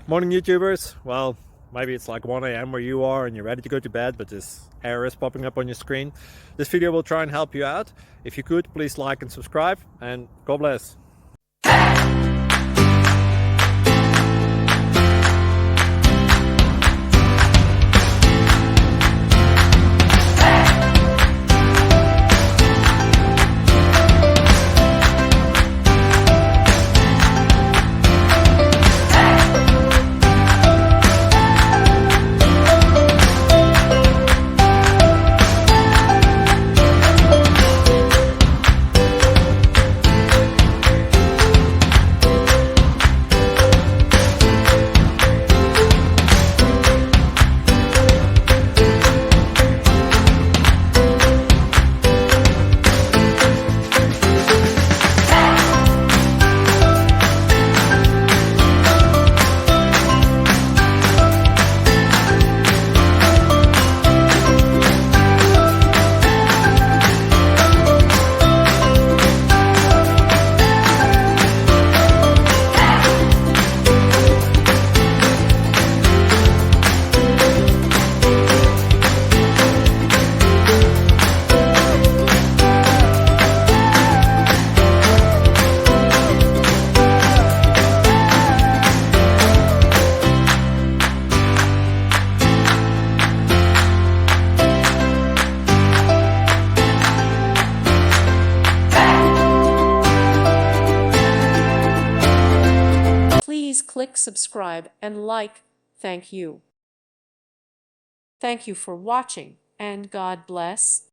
Morning YouTubers. Well, maybe it's like 1 a.m. where you are and you're ready to go to bed, but this error is popping up on your screen. This video will try and help you out. If you could, please like and subscribe, and God bless. Please click subscribe and like. Thank you. Thank you for watching, and God bless.